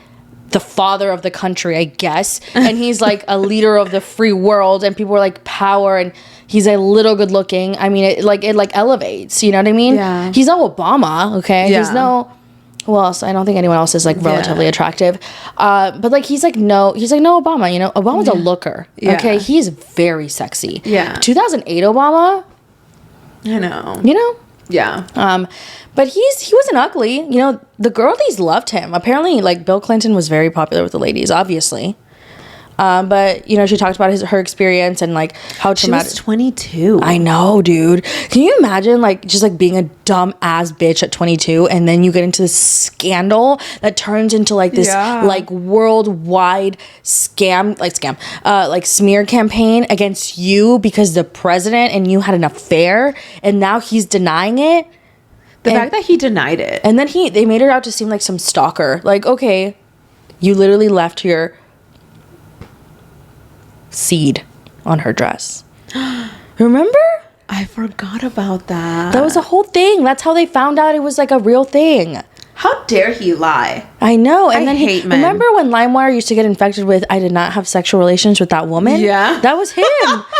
the father of the country, I guess. And he's like a leader of the free world, and people were like power, and he's a little good looking. I mean, it elevates, you know what I mean? Yeah. He's no Obama, okay? Yeah. He's no, who else? I don't think anyone else is like relatively attractive. But like he's like no Obama, Obama's a looker. Yeah. Okay. He's very sexy. Yeah. 2008 Obama. I know. Yeah. But he wasn't ugly. The girlies loved him. Apparently, like Bill Clinton was very popular with the ladies, obviously. But she talked about her experience and like how traumatic. She was 22. I know, dude. Can you imagine like just like being a dumb ass bitch at 22 and then you get into this scandal that turns into like this like worldwide like smear campaign against you because the president and you had an affair, and now he's denying it. The fact that he denied it, and then they made her out to seem like some stalker. Like, okay, you literally left your seed on her dress. Remember? I forgot about that. That was a whole thing. That's how they found out it was like a real thing. How dare he lie? I know. And then hate men. Remember when LimeWire used to get infected with "I did not have sexual relations with that woman"? Yeah. That was him.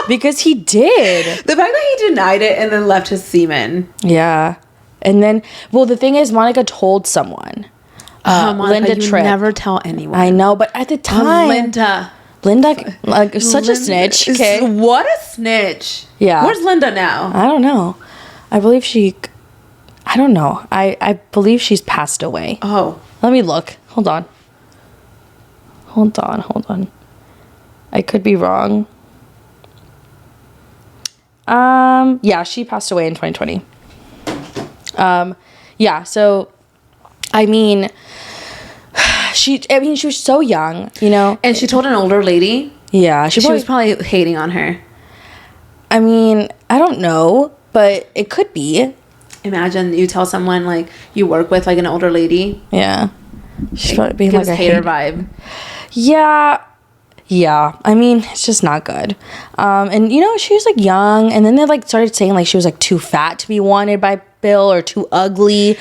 Because he did. The fact that he denied it and then left his semen. Yeah. And then, well, the thing is, Monica told someone. Monica, Linda Tripp. Never tell anyone. I know, but at the time. Linda, like, such a snitch. Okay. What a snitch. Yeah. Where's Linda now? I don't know. I believe I don't know. I believe she's passed away. Oh. Let me look. Hold on. I could be wrong. Yeah, she passed away in 2020. Yeah, so, I mean, she was so young, you know. And she told an older lady. Yeah, She was probably hating on her. I mean, I don't know, but it could be. Imagine you tell someone like you work with like an older lady. Yeah. She's probably being Gives like a hater vibe. Yeah. Yeah. I mean, it's just not good. And you know, she was like young, and then they like started saying like she was like too fat to be wanted by Bill or too ugly.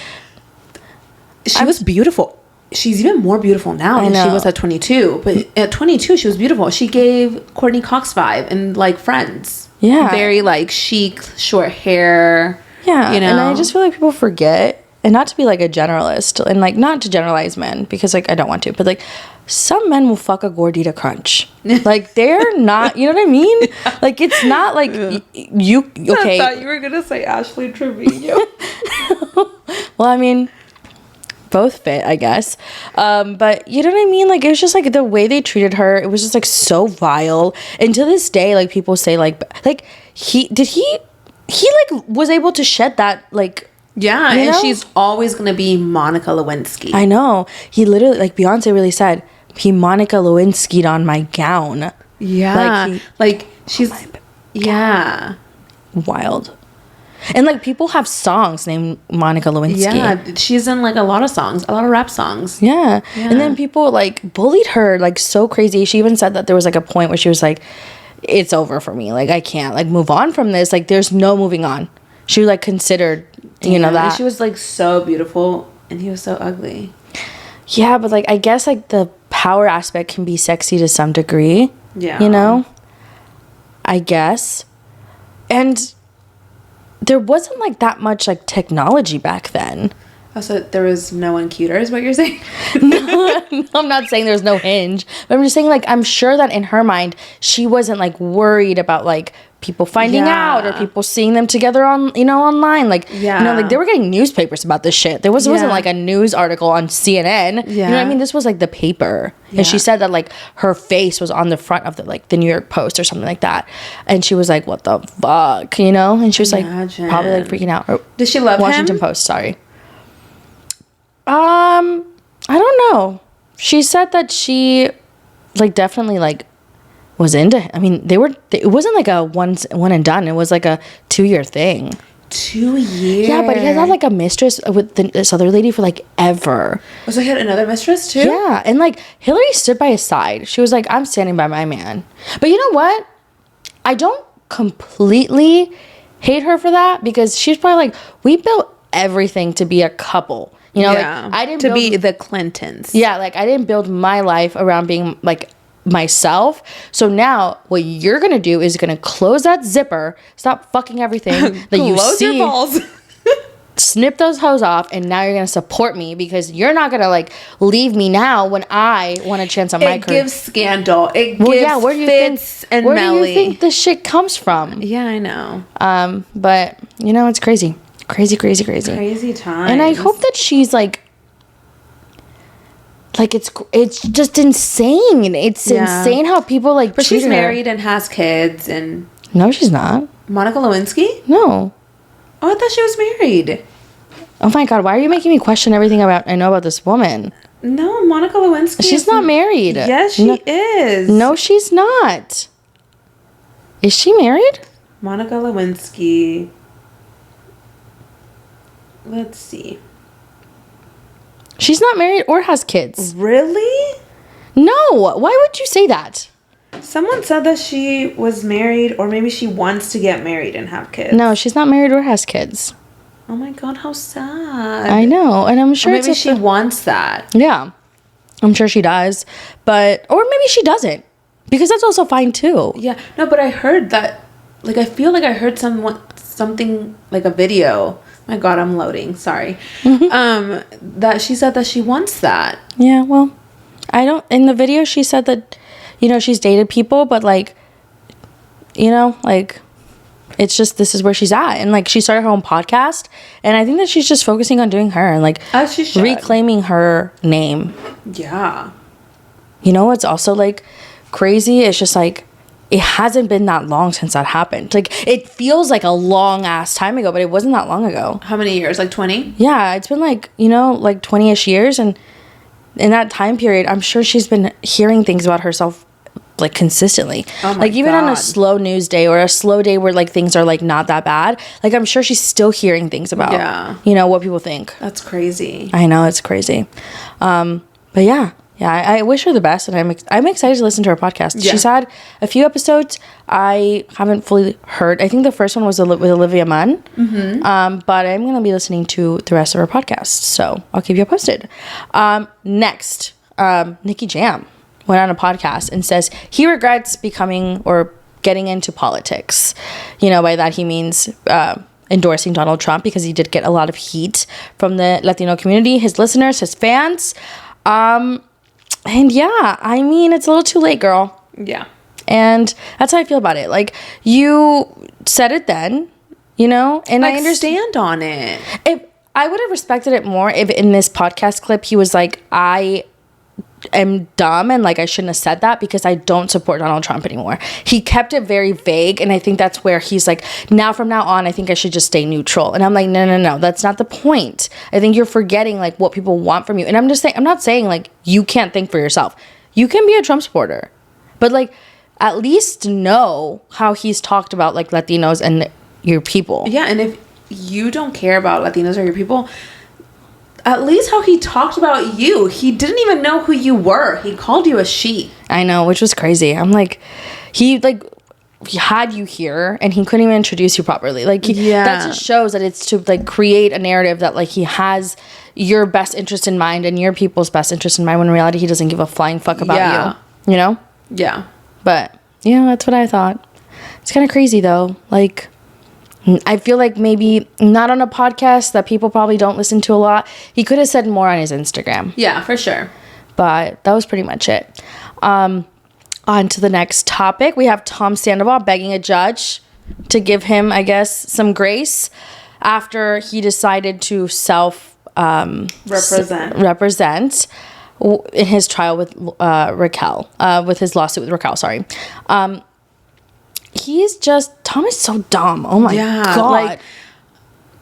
She was beautiful. She's even more beautiful now than she was at 22. But at 22, she was beautiful. She gave Courtney Cox vibe and like Friends. Yeah. Very like chic, short hair. Yeah. You know? And I just feel like people forget, and not to be like a generalist, and like not to generalize men, because like I don't want to, but like some men will fuck a gordita crunch. Like they're not, you know what I mean? Yeah. Like it's not like you, okay. I thought you were going to say Ashley Trevino. Well, I mean, both fit, I guess. But you know what I mean? Like, it was just like the way they treated her, it was just like so vile. And to this day, like people say like he like was able to shed that, like, yeah, and know? She's always going to be Monica Lewinsky. I know. He literally, like Beyonce really said, he Monica Lewinsky'd on my gown. Yeah. Like she's, yeah. Wild. And like people have songs named Monica Lewinsky. Yeah, she's in like a lot of songs, a lot of rap songs. Yeah. And then people like bullied her like so crazy. She even said that there was like a point where she was like, it's over for me. Like I can't like move on from this. Like there's no moving on. She like considered, you know, that. And she was like so beautiful and he was so ugly. Yeah, but like I guess like the power aspect can be sexy to some degree. Yeah. You know? I guess. And there wasn't like that much like technology back then. Oh, so there was no one cuter is what you're saying? No, I'm not saying there's no Hinge, but I'm just saying like I'm sure that in her mind she wasn't like worried about like people finding out or people seeing them together on, you know, online. Like, you know, like they were getting newspapers about this shit. There wasn't like a news article on CNN. You know what I mean? This was like the paper. And she said that like her face was on the front of the like the New York Post or something like that. And she was like, what the fuck, you know? And she was like probably like freaking out. Or, did she love Washington him? Post, sorry. I don't know. She said that she like definitely like was into, I mean, it wasn't like a one and done. It was like a 2-year thing. 2 years? Yeah, but he had like a mistress with this other lady for like ever. Oh, so he had another mistress too? Yeah, and like Hillary stood by his side. She was like, I'm standing by my man. But you know what? I don't completely hate her for that, because she's probably like, we built everything to be a couple. You know, like I didn't be the Clintons. Yeah, like I didn't build my life around being like myself. So now what you're gonna do is gonna close that zipper, stop fucking everything that you see, your balls. snip those hoes off, and now you're gonna support me, because you're not gonna like leave me now when I want a chance on my career. It gives scandal. It gives where do you Fitz and where Melly. do you think this shit comes from? Yeah, I know. But you know, it's crazy. Crazy times. And I hope that she's like it's just insane. It's insane how people like. But she's married and has kids and. No, she's not. Monica Lewinsky? No. Oh, I thought she was married. Oh my God! Why are you making me question everything I know about this woman? No, Monica Lewinsky. She's not married. Yes, she is. No, she's not. Is she married? Monica Lewinsky. Let's see. She's not married or has kids. Really? No. Why would you say that? Someone said that she was married, or maybe she wants to get married and have kids. No, she's not married or has kids. Oh my God, how sad. I know, and I'm sure or maybe she wants that. Yeah, I'm sure she does, or maybe she doesn't, because that's also fine too. Yeah, no, but I heard that, like, I feel like I heard something like a video. My God, I'm loading. Sorry. That she said that she wants that. Yeah, well, in the video she said that, you know, she's dated people, but like, you know, like, it's just, this is where she's at. And like, she started her own podcast, and I think that she's just focusing on doing her and like as she should. Reclaiming her name. Yeah. You know what's also like crazy? It's just like, it hasn't been that long since that happened. Like, it feels like a long ass time ago, but it wasn't that long ago. How many years? Like 20? Yeah, it's been like, you know, like 20-ish years. And in that time period, I'm sure she's been hearing things about herself like consistently. Oh my like even on a God. slow news day or a slow day where like things are like not that bad, like I'm sure she's still hearing things about what people think. That's crazy. I know, it's crazy. But yeah, I wish her the best, and I'm excited to listen to her podcast. Yeah. She's had a few episodes I haven't fully heard. I think the first one was with Olivia Munn. But I'm gonna be listening to the rest of her podcast, so I'll keep you posted. Next, Nicky Jam went on a podcast and says he regrets becoming or getting into politics. By that he means endorsing Donald Trump, because he did get a lot of heat from the Latino community, his listeners, his fans. And yeah, I mean, it's a little too late, girl. Yeah. And that's how I feel about it. Like, you said it then, and Like, I understand. stand on it. If I would have respected it more if in this podcast clip he was like, I am dumb and like I shouldn't have said that because I don't support Donald Trump anymore. He kept it very vague, and I think that's where he's like, from now on I think I should just stay neutral. And I'm like, no, that's not the point. I think you're forgetting like what people want from you. And I'm not saying like you can't think for yourself. You can be a Trump supporter, but like at least know how he's talked about like Latinos and your people. Yeah, and if you don't care about Latinos or your people, at least how he talked about you. He didn't even know who you were. He called you a she. I know, which was crazy. I'm like, he had you here and he couldn't even introduce you properly. Like, that just shows that it's to like create a narrative that like he has your best interest in mind and your people's best interest in mind, when in reality he doesn't give a flying fuck about you. Yeah. But yeah, that's what I thought. It's kind of crazy though. Like, I feel like maybe not on a podcast that people probably don't listen to a lot. He could have said more on his Instagram. Yeah, for sure. But that was pretty much it. On to the next topic. We have Tom Sandoval begging a judge to give him, I guess, some grace after he decided to represent in his trial with Raquel, with his lawsuit with Raquel, sorry. Tom is so dumb. Oh my God. Like,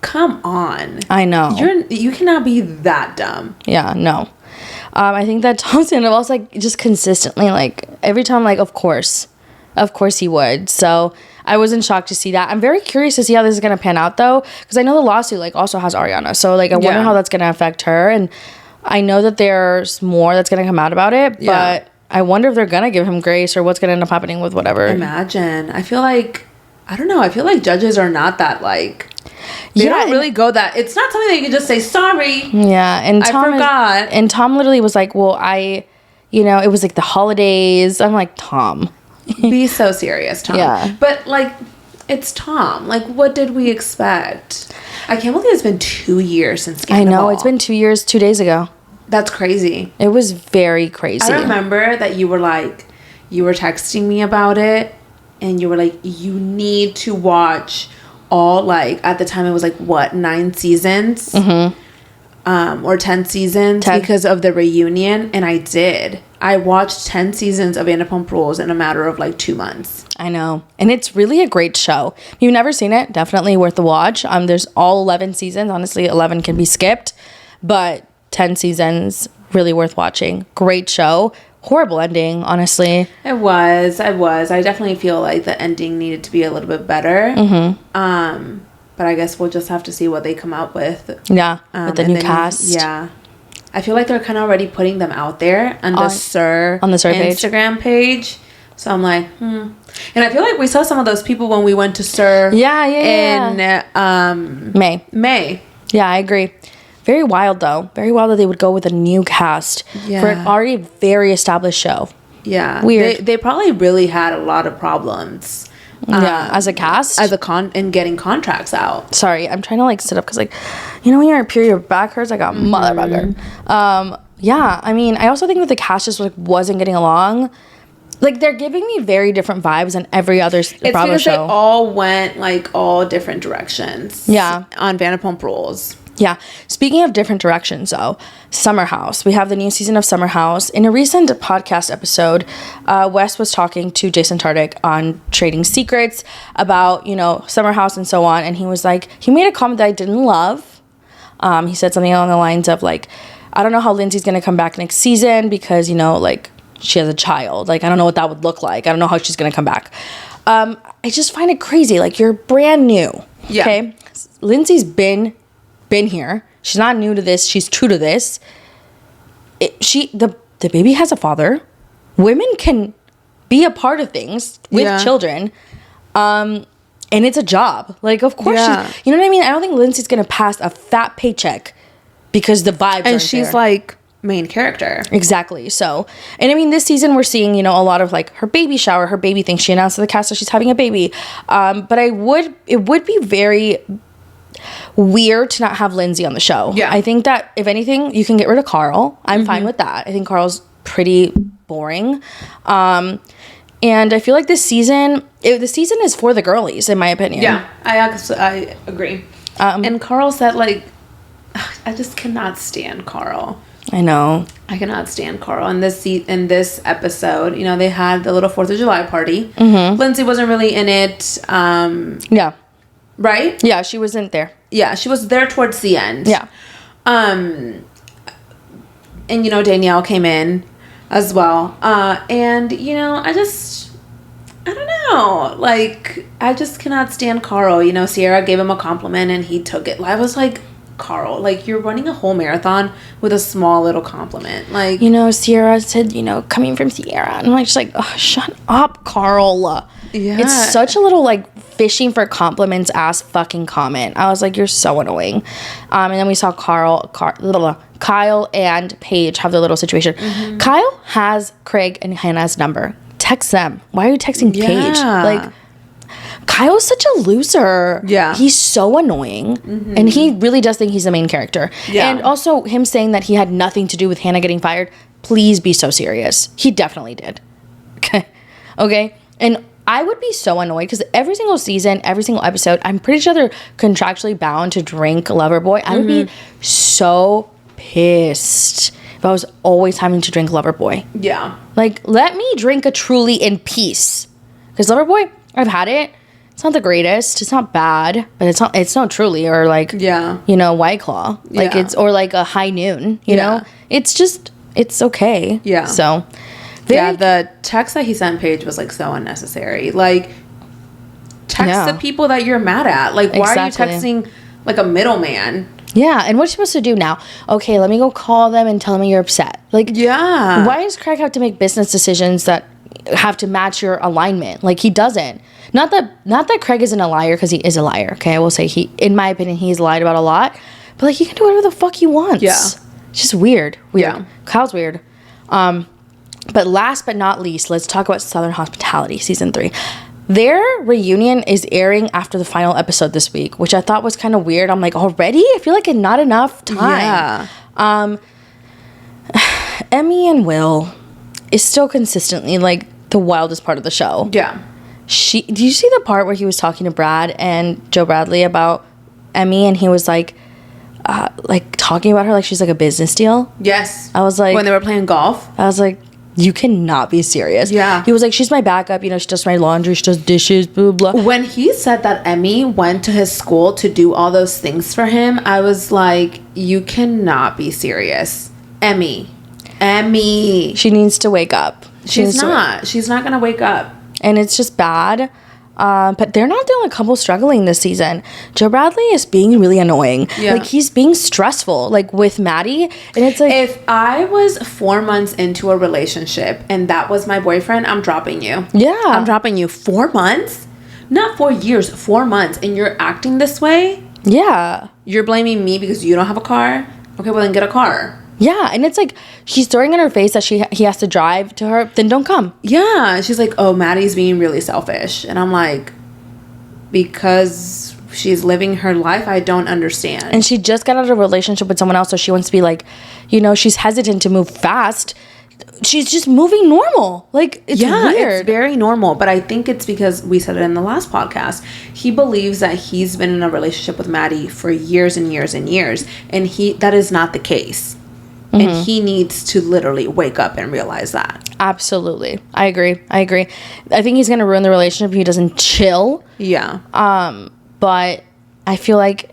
come on. I know. You cannot be that dumb. Yeah, no. I think that Tom Sandoval's like just consistently like every time like of course he would. So I wasn't shocked to see that. I'm very curious to see how this is gonna pan out though, because I know the lawsuit like also has Ariana. So like I wonder how that's gonna affect her, and I know that there's more that's gonna come out about it, but I wonder if they're gonna give him grace or what's gonna end up happening with whatever. Imagine. I feel like judges are not that like. They don't really go that. It's not something that you can just say sorry. Yeah, and Tom I forgot. And Tom literally was like, "Well, it was like the holidays." I'm like, Tom, be so serious, Tom. Yeah, but like, it's Tom. Like, what did we expect? I can't believe it's been 2 years since Scandal. I know, it's been 2 years, 2 days ago. That's crazy. It was very crazy. I remember that you were texting me about it, and you were like, you need to watch all, like, at the time it was like, what, 9 seasons? Mm-hmm. Or 10 seasons 10. Because of the reunion. And I did. I watched 10 seasons of Vanderpump Rules in a matter of like 2 months. I know. And it's really a great show. If you've never seen it, definitely worth the watch. There's all 11 seasons. Honestly, 11 can be skipped. But 10 seasons, really worth watching. Great show. Horrible ending, honestly. It was. I definitely feel like the ending needed to be a little bit better. Mm-hmm. But I guess we'll just have to see what they come out with. Yeah, with the new cast. Yeah. I feel like they're kind of already putting them out there on the SUR Instagram page. So I'm like, And I feel like we saw some of those people when we went to SUR. In May. Yeah, I agree. Very wild, though. Very wild that they would go with a new cast for an already very established show. Yeah. Weird. They probably really had a lot of problems. As a cast? And getting contracts out. Sorry, I'm trying to, like, sit up because, like, when you're in a period, your back hurts like a motherfucker. Yeah, I mean, I also think that the cast just, like, wasn't getting along. Like, they're giving me very different vibes than every other Bravo show. It's because they all went, like, all different directions. Yeah. On Vanderpump Rules. Yeah. Speaking of different directions, though, Summer House. We have the new season of Summer House. In a recent podcast episode, Wes was talking to Jason Tardik on Trading Secrets about, Summer House and so on. And he was like, he made a comment that I didn't love. He said something along the lines of, like, I don't know how Lindsay's gonna come back next season because, you know, like, she has a child. Like, I don't know what that would look like. I don't know how she's gonna come back. I just find it crazy. Like, you're brand new. Yeah. Okay? Lindsay's been here. She's not new to this. She's true to this. The baby has a father. Women can be a part of things with children. And it's a job. Like, of course you know what I mean? I don't think Lindsay's gonna pass a fat paycheck because the vibes and she's there. like main character. Exactly. So, and I mean, this season we're seeing, you know, a lot of like her baby shower, her baby thing. She announced to the cast that she's having a baby. But it would be very weird to not have Lindsay on the show. Yeah. I think that if anything, you can get rid of Carl. I'm fine with that. I think Carl's pretty boring. And I feel like this season, the season is for the girlies, in my opinion. Yeah, I agree. And Carl said, like, I just cannot stand Carl. I know. I cannot stand Carl. In this episode, you know, they had the little 4th of July party. Lindsay wasn't really in it. Yeah. Right? Yeah, she wasn't there. Yeah, she was there towards the end. Yeah. And, you know, Danielle came in as well. And, you know, I don't know. Like, I just cannot stand Carl. You know, Sierra gave him a compliment and he took it. I was like, Carl, like, you're running a whole marathon with a small little compliment. Like, you know, Sierra said, you know, coming from Sierra. And I'm like, just like, oh, shut up, Carl. Yeah. It's such a little, like, fishing for compliments ass fucking comment. I was like, you're so annoying. And then we saw Kyle and Paige have their little situation. Kyle has Craig and Hannah's number. Text them. Why are you texting Paige? Like, Kyle's such a loser. Yeah. He's so annoying. And he really does think he's the main character. Yeah. And also him saying that he had nothing to do with Hannah getting fired. Please be so serious. He definitely did. Okay? And I would be so annoyed because every single season, every single episode, I'm pretty sure they're contractually bound to drink Loverboy. I would be so pissed if I was always having to drink Loverboy. yeah. Like, let me drink a Truly in peace. Because Loverboy, I've had it. It's not the greatest. It's not bad, but it's not Truly or like, you know, White Claw. Like it's, or like a High Noon, you know? It's just, it's okay. Yeah. So, the text that he sent Paige was like so unnecessary. Like, text the people that you're mad at. Like, why are you texting like a middleman? Yeah, and what are you supposed to do now? Okay, let me go call them and tell them you're upset. Like, why does Craig have to make business decisions that have to match your alignment? Like, he doesn't. Not that Craig isn't a liar, because he is a liar. Okay, I will say in my opinion, he's lied about a lot. But like, he can do whatever the fuck he wants. Yeah, it's just weird. Yeah, Kyle's weird. But last but not least, let's talk about Southern Hospitality season 3. Their reunion is airing after the final episode this week, which I thought was kind of weird. I'm like, already? I feel like not enough time. Yeah. Emmy and Will is still consistently like the wildest part of the show. Yeah. Did you see the part where he was talking to Brad and Joe Bradley about Emmy, and he was like talking about her like she's like a business deal? Yes. I was like, when they were playing golf, I was like, you cannot be serious. Yeah. He was like, she's my backup. You know, she does my laundry. She does dishes, blah, blah, blah. When he said that Emmy went to his school to do all those things for him, I was like, you cannot be serious. Emmy. She needs to wake up. She's not going to wake up. And it's just bad. But they're not the only couple struggling this season. Joe Bradley is being really annoying. Yeah. Like, he's being stressful, like, with Maddie. And it's like, if I was 4 months into a relationship and that was my boyfriend, I'm dropping you. Yeah. I'm dropping you. 4 months? Not 4 years, 4 months. And you're acting this way? Yeah. You're blaming me because you don't have a car? Okay, well, then get a car. Yeah, and it's like, she's throwing in her face that he has to drive to her, then don't come. Yeah, she's like, oh, Maddie's being really selfish. And I'm like, because she's living her life, I don't understand. And she just got out of a relationship with someone else, so she wants to be like, you know, she's hesitant to move fast. She's just moving normal. Like, it's weird. It's very normal. But I think it's because we said it in the last podcast. He believes that he's been in a relationship with Maddie for years and years and years. And that is not the case. Mm-hmm. And he needs to literally wake up and realize that. Absolutely. I agree. I think he's going to ruin the relationship if he doesn't chill. Yeah. But I feel like,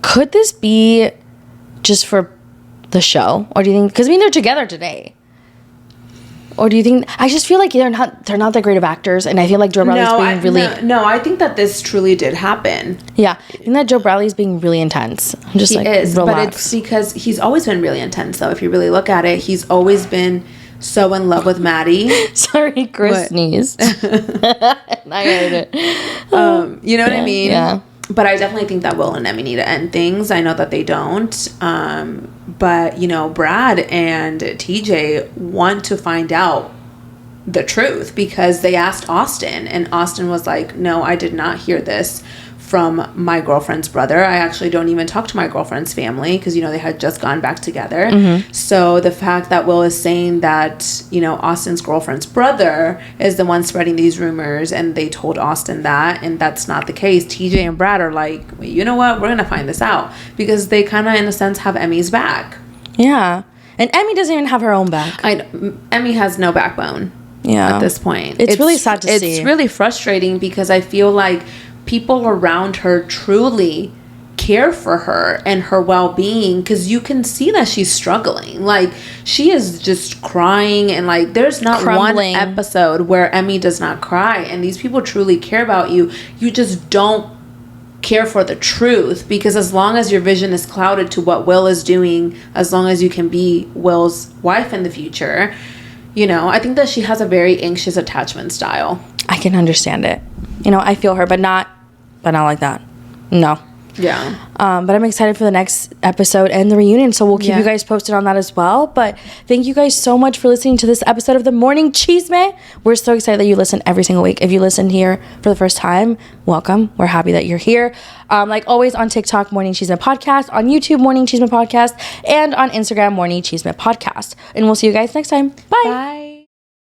could this be just for the show? Or do you think, because I mean, they're together today. Or do you think, I just feel like they're not that great of actors, and I feel like Joe Bradley's being really... No, I think that this truly did happen. Yeah, I think that Joe Bradley's being really intense. I'm just relax. But it's because he's always been really intense, though. If you really look at it, he's always been so in love with Maddie. Sorry, Chris sneezed. I heard it. You know what I mean? Yeah. But I definitely think that Will and Emmy need to end things. I know that they don't. But, you know, Brad and TJ want to find out the truth because they asked Austin. And Austin was like, no, I did not hear this from my girlfriend's brother. I actually don't even talk to my girlfriend's family because, you know, they had just gone back together. Mm-hmm. So the fact that Will is saying that, you know, Austin's girlfriend's brother is the one spreading these rumors and they told Austin that, and that's not the case. TJ and Brad are like, well, you know what? We're going to find this out because they kind of, in a sense, have Emmy's back. Yeah. And Emmy doesn't even have her own back. Emmy has no backbone. Yeah. At this point. It's really sad to see. It's really frustrating because I feel like people around her truly care for her and her well-being because you can see that she's struggling. Like, she is just crying and, like, there's not crumbling. One episode where Emmy does not cry, and these people truly care about you. You just don't care for the truth because as long as your vision is clouded to what Will is doing, as long as you can be Will's wife in the future, you know, I think that she has a very anxious attachment style. I can understand it. You know, I feel her, but not like that. No. Yeah. But I'm excited for the next episode and the reunion, so we'll keep you guys posted on that as well. But thank you guys so much for listening to this episode of the Morning Chisme. We're so excited that you listen every single week. If you listen here for the first time, welcome. We're happy that you're here. Like always, on TikTok, Morning Chisme Podcast, on YouTube, Morning Chisme Podcast, and on Instagram, Morning Chisme Podcast. And we'll see you guys next time. Bye. Bye.